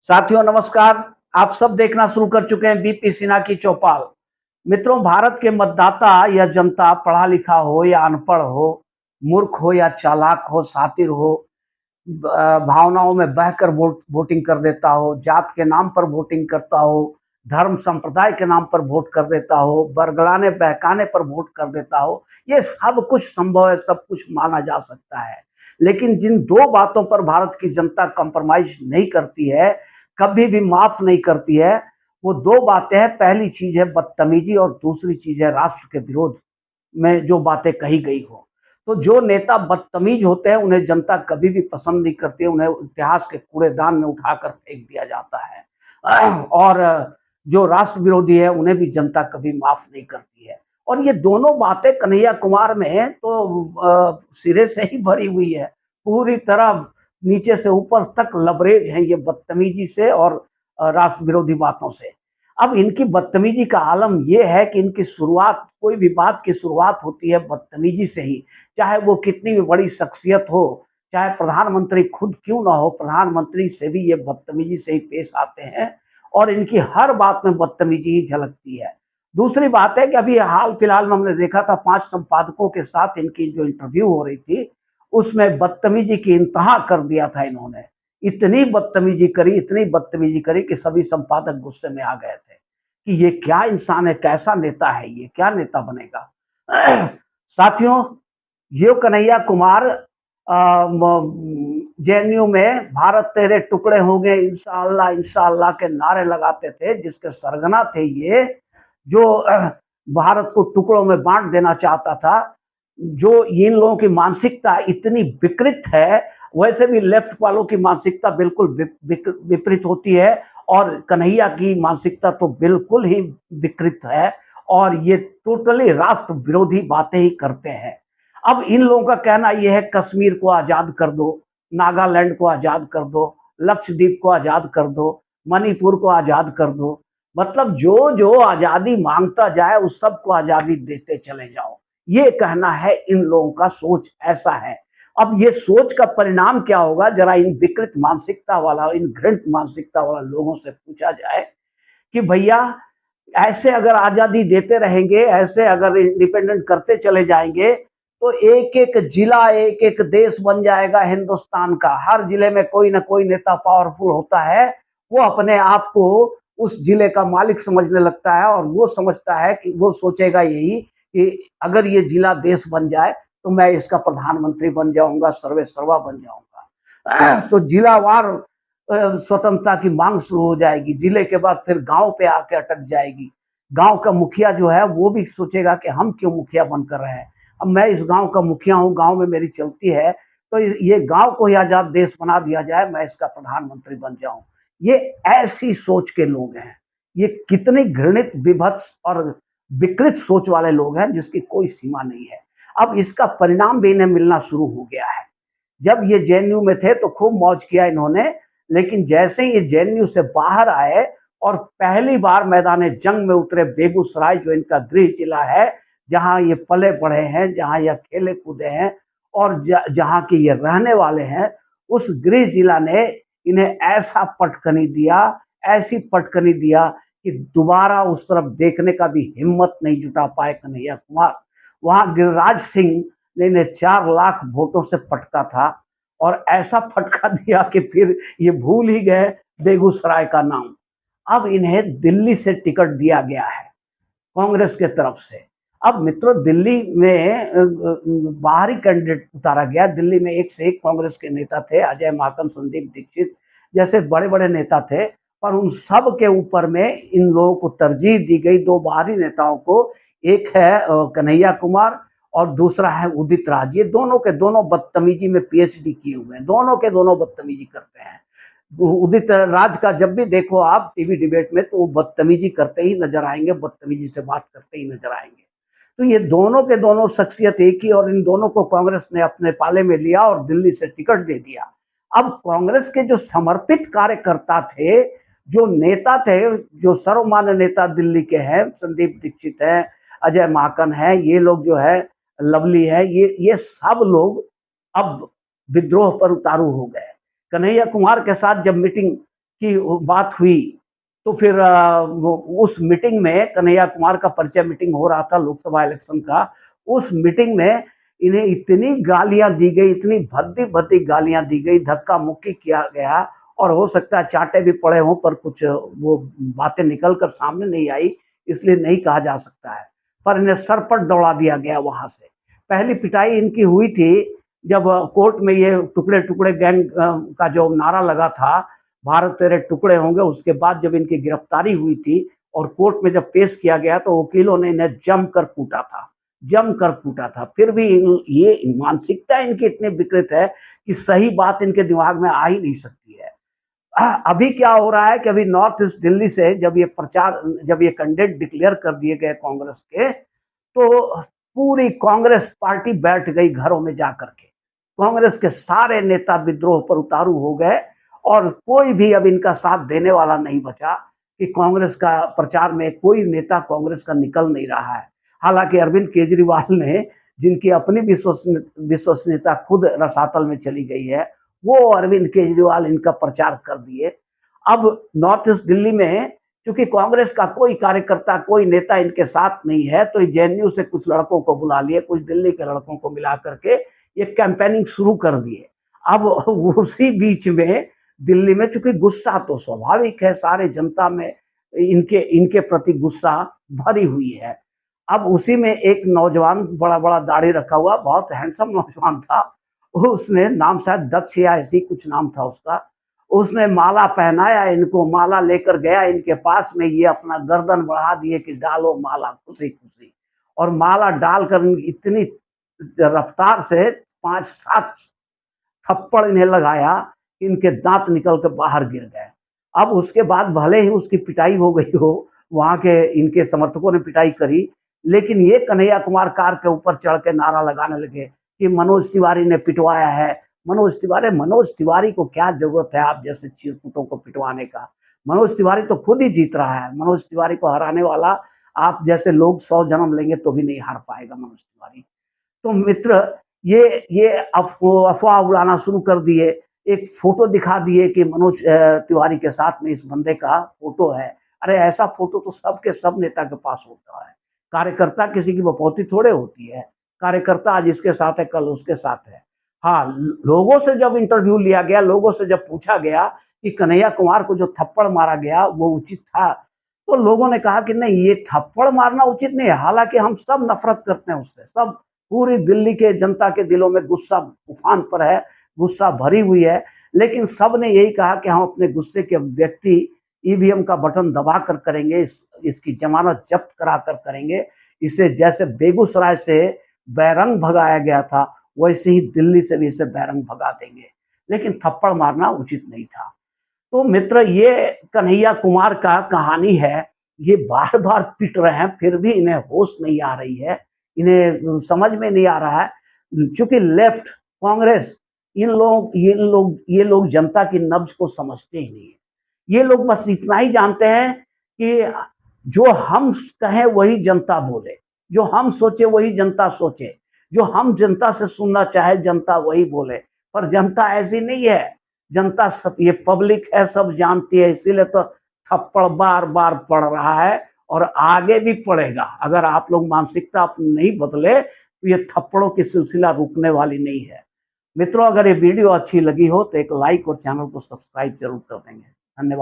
साथियों नमस्कार। आप सब देखना शुरू कर चुके हैं बीपी सिन्हा की चौपाल। मित्रों, भारत के मतदाता या जनता पढ़ा लिखा हो या अनपढ़ हो, मूर्ख हो या चालाक हो, शातिर हो, भावनाओं में बहकर वोटिंग कर देता हो, जात के नाम पर वोटिंग करता हो, धर्म संप्रदाय के नाम पर वोट कर देता हो, बरगलाने बहकाने पर वोट कर देता हो, ये सब कुछ संभव है, सब कुछ माना जा सकता है। लेकिन जिन दो बातों पर भारत की जनता कंप्रोमाइज नहीं करती है, कभी भी माफ नहीं करती है, वो दो बातें हैं। पहली चीज है बदतमीजी और दूसरी चीज है राष्ट्र के विरोध में जो बातें कही गई हो। तो जो नेता बदतमीज होते हैं उन्हें जनता कभी भी पसंद नहीं करती है, उन्हें इतिहास के कूड़ेदान में उठाकर फेंक दिया जाता है। और जो राष्ट्र विरोधी है उन्हें भी जनता कभी माफ नहीं करती है। और ये दोनों बातें कन्हैया कुमार में तो सिरे से ही भरी हुई है, पूरी तरह नीचे से ऊपर तक लबरेज है ये बदतमीजी से और राष्ट्र विरोधी बातों से। अब इनकी बदतमीजी का आलम ये है कि इनकी शुरुआत, कोई भी बात की शुरुआत होती है बदतमीजी से ही, चाहे वो कितनी भी बड़ी शख्सियत हो, चाहे प्रधानमंत्री खुद क्यों ना हो, प्रधानमंत्री से भी ये बदतमीजी से ही पेश आते हैं और इनकी हर बात में बदतमीजी ही झलकती है। दूसरी बात है कि अभी हाल फिलहाल में हमने देखा था 5 संपादकों के साथ इनकी जो इंटरव्यू हो रही थी, उसमें बदतमीजी की इंतहा कर दिया था इन्होंने। इतनी बदतमीजी करी कि सभी संपादक गुस्से में आ गए थे कि ये क्या इंसान है, कैसा नेता है ये, क्या नेता बनेगा। साथियों, ये कन्हैया कुमार जेएनयू में भारत तेरे टुकड़े होंगे इंशाअल्लाह इंशाअल्लाह के नारे लगाते थे, जिसके सरगना थे ये, जो भारत को टुकड़ों में बांट देना चाहता था। जो इन लोगों की मानसिकता इतनी विकृत है, वैसे भी लेफ्ट वालों की मानसिकता बिल्कुल विपरीत होती है और कन्हैया की मानसिकता तो बिल्कुल ही विकृत है और ये टोटली राष्ट्र विरोधी बातें ही करते हैं। अब इन लोगों का कहना ये है कश्मीर को आजाद कर दो, नागालैंड को आजाद कर दो, लक्षद्वीप को आजाद कर दो, मणिपुर को आजाद कर दो। मतलब जो जो आजादी मांगता जाए उस सबको आजादी देते चले जाओ, ये कहना है इन लोगों का। सोच ऐसा है। अब ये सोच का परिणाम क्या होगा, जरा इन विकृत मानसिकता वाला, इन घृणित मानसिकता वाला लोगों से पूछा जाए कि भैया ऐसे अगर आजादी देते रहेंगे, ऐसे अगर इंडिपेंडेंट करते चले जाएंगे, तो एक एक जिला एक एक देश बन जाएगा हिंदुस्तान का। हर जिले में कोई ना कोई नेता पावरफुल होता है, वो अपने आप को उस जिले का मालिक समझने लगता है और वो समझता है कि वो सोचेगा यही कि अगर ये जिला देश बन जाए तो मैं इसका प्रधानमंत्री बन जाऊंगा, सर्वे सर्वा बन जाऊंगा। तो जिलावार स्वतंत्रता की मांग शुरू हो जाएगी, जिले के बाद फिर गांव पे आके अटक जाएगी। गांव का मुखिया जो है वो भी सोचेगा कि हम क्यों मुखिया बनकर रहे हैं, अब मैं इस गांव का मुखिया हूँ, गांव में मेरी चलती है, तो ये गांव को ही आजाद देश बना दिया जाए, मैं इसका प्रधानमंत्री बन जाऊं। ये ऐसी सोच के लोग हैं। ये कितनी घृणित, विभत्स और विकृत सोच वाले लोग हैं जिसकी कोई सीमा नहीं है। अब इसका परिणाम भी इन्हें मिलना शुरू हो गया है। जब ये जेएनयू में थे तो खूब मौज किया इन्होंने, लेकिन जैसे ही ये जेएनयू से बाहर आए और पहली बार मैदान जंग में उतरे, बेगूसराय जो इनका गृह जिला है, जहाँ ये पले बढ़े हैं, जहाँ ये खेले कूदे हैं और जहाँ के ये रहने वाले हैं, उस गृह जिला ने इन्हें ऐसा पटखनी दिया, ऐसी पटखनी दिया कि दोबारा उस तरफ देखने का भी हिम्मत नहीं जुटा पाए कन्हैया कुमार। वहां गिरिराज सिंह ने इन्हें 4 लाख वोटों से पटका था और ऐसा फटका दिया कि फिर ये भूल ही गए बेगूसराय का नाम। अब इन्हें दिल्ली से टिकट दिया गया है कांग्रेस के तरफ से। अब मित्रों, दिल्ली में बाहरी कैंडिडेट उतारा गया। दिल्ली में एक से एक कांग्रेस के नेता थे, अजय माकन, संदीप दीक्षित जैसे बड़े बड़े नेता थे, पर उन सब के ऊपर में इन लोगों को तरजीह दी गई, दो बाहरी नेताओं को। एक है कन्हैया कुमार और दूसरा है उदित राज। ये दोनों के दोनों बदतमीजी में पीएचडी किए हुए हैं, दोनों के दोनों बदतमीजी करते हैं। उदित राज का जब भी देखो आप टीवी डिबेट में, तो वो बदतमीजी करते ही नजर आएंगे, बदतमीजी से बात करते ही नजर आएंगे। तो ये दोनों के दोनों शख्सियत एक ही, और इन दोनों को कांग्रेस ने अपने पाले में लिया और दिल्ली से टिकट दे दिया। अब कांग्रेस के जो समर्पित कार्यकर्ता थे, जो नेता थे, जो सर्वमान्य नेता दिल्ली के हैं, संदीप दीक्षित है, अजय माकन है, ये लोग जो है, लवली है, ये सब लोग अब विद्रोह पर उतारू हो गए। कन्हैया कुमार के साथ जब मीटिंग की बात हुई, तो फिर उस मीटिंग में कन्हैया कुमार का परिचय मीटिंग हो रहा था लोकसभा इलेक्शन का। उस मीटिंग में इन्हें इतनी गालियाँ दी गई, इतनी भद्दी-भद्दी गालियाँ दी गई, धक्का-मुक्की किया गया और हो सकता है चाँटे भी पड़े हों पर कुछ वो बातें निकल कर सामने नहीं आई, इसलिए नहीं कहा जा सकता है। पर इन्हें सर पर दौड़ा दिया गया वहाँ से। पहली पिटाई इनकी हुई थी जब कोर्ट में ये टुकड़े-टुकड़े गैंग का जो नारा लगा था, भारत तेरे टुकड़े होंगे, उसके बाद जब इनकी गिरफ्तारी हुई थी और कोर्ट में जब पेश किया गया तो वकीलों ने इन्हें जमकर कूटा था। फिर भी ये मानसिकता इनकी इतनी विकृत है कि सही बात इनके दिमाग में आ ही नहीं सकती है। अभी क्या हो रहा है कि अभी नॉर्थ ईस्ट दिल्ली से जब ये कैंडिडेट डिक्लेयर कर दिए गए कांग्रेस के, तो पूरी कांग्रेस पार्टी बैठ गई घरों में जाकर के। कांग्रेस के सारे नेता विद्रोह पर उतारू हो गए और कोई भी अब इनका साथ देने वाला नहीं बचा कि कांग्रेस का प्रचार में कोई नेता कांग्रेस का निकल नहीं रहा है। हालाँकि अरविंद केजरीवाल ने, जिनकी अपनी विश्वसनीयता खुद रसातल में चली गई है, वो अरविंद केजरीवाल इनका प्रचार कर दिए। अब नॉर्थ ईस्ट दिल्ली में चूँकि कांग्रेस का कोई कार्यकर्ता, कोई नेता इनके साथ नहीं है, तो जेएनयू से कुछ लड़कों को बुला लिए, कुछ दिल्ली के लड़कों को मिला करके ये कैंपेनिंग शुरू कर दिए। अब उसी बीच में दिल्ली में चूँकि गुस्सा तो स्वाभाविक है, सारे जनता में इनके इनके प्रति गुस्सा भरी हुई है। अब उसी में एक नौजवान बड़ा-बड़ा दाढ़ी रखा हुआ, बहुत हैंडसम नौजवान था। उसने नाम शायद दक्ष या ऐसे ही कुछ नाम था उसका। उसने माला पहनाया इनको, माला लेकर गया इनके पास में, ये अपना गर्दन बढ़ा दिए कि डालो माला खुशी-खुशी और माला डालकर इतनी रफ्तार से 5-7 थप्पड़ इन्हें लगाया कि इनके दाँत निकल के बाहर गिर गए। अब उसके बाद भले ही उसकी पिटाई हो गई हो, वहाँ के इनके समर्थकों ने पिटाई करी, लेकिन ये कन्हैया कुमार कार के ऊपर चढ़ के नारा लगाने लगे कि मनोज तिवारी ने पिटवाया है। मनोज तिवारी को क्या ज़रूरत है आप जैसे चिरकुटों को पिटवाने का? मनोज तिवारी तो खुद ही जीत रहा है। मनोज तिवारी को हराने वाला आप जैसे लोग 100 जन्म लेंगे तो भी नहीं हार पाएगा मनोज तिवारी। तो मित्र, ये अफ़वाह उड़ाना शुरू कर दिए। एक फ़ोटो दिखा दिए कि मनोज तिवारी के साथ में इस बंदे का फ़ोटो है। अरे ऐसा फ़ोटो तो सब के सब नेता के पास होता है। कार्यकर्ता किसी की बपौती थोड़े होती है। कार्यकर्ता आज इसके साथ है, कल उसके साथ है। हाँ, लोगों से जब इंटरव्यू लिया गया, लोगों से जब पूछा गया कि कन्हैया कुमार को जो थप्पड़ मारा गया वो उचित था, तो लोगों ने कहा कि नहीं, ये थप्पड़ मारना उचित नहीं है। हालाँकि हम सब नफ़रत करते हैं उससे, सब पूरी दिल्ली के जनता के दिलों में गुस्सा उफान पर है, गुस्सा भरी हुई है, लेकिन सबने यही कहा कि हम अपने गुस्से के व्यक्ति ईवीएम का बटन दबाकर करेंगे, इसकी ज़मानत जब्त कराकर करेंगे। इसे जैसे बेगूसराय से बैरंग भगाया गया था, वैसे ही दिल्ली से भी इसे बैरंग भगा देंगे। लेकिन थप्पड़ मारना उचित नहीं था। तो मित्र, ये कन्हैया कुमार का कहानी है। ये बार-बार पिट रहे हैं, फिर भी इन्हें होश नहीं आ रही है। इन्हें समझ में नहीं आ रहा है। चूँकि लेफ्ट, कांग्रेस, ये लोग जनता की नब्ज़ को समझते ही नहीं है। ये लोग बस इतना ही जानते हैं कि जो हम कहें वही जनता बोले, जो हम सोचे वही जनता सोचे, जो हम जनता से सुनना चाहे जनता वही बोले। पर जनता ऐसी नहीं है। जनता सब, ये पब्लिक है, सब जानती है, इसीलिए तो थप्पड़ बार-बार पड़ रहा है और आगे भी पड़ेगा। अगर आप लोग मानसिकता अपनी नहीं बदले तो ये थप्पड़ों की सिलसिला रुकने वाली नहीं है। मित्रों, अगर ये वीडियो अच्छी लगी हो तो एक लाइक और चैनल को सब्सक्राइब ज़रूर कर देंगे। धन्यवाद।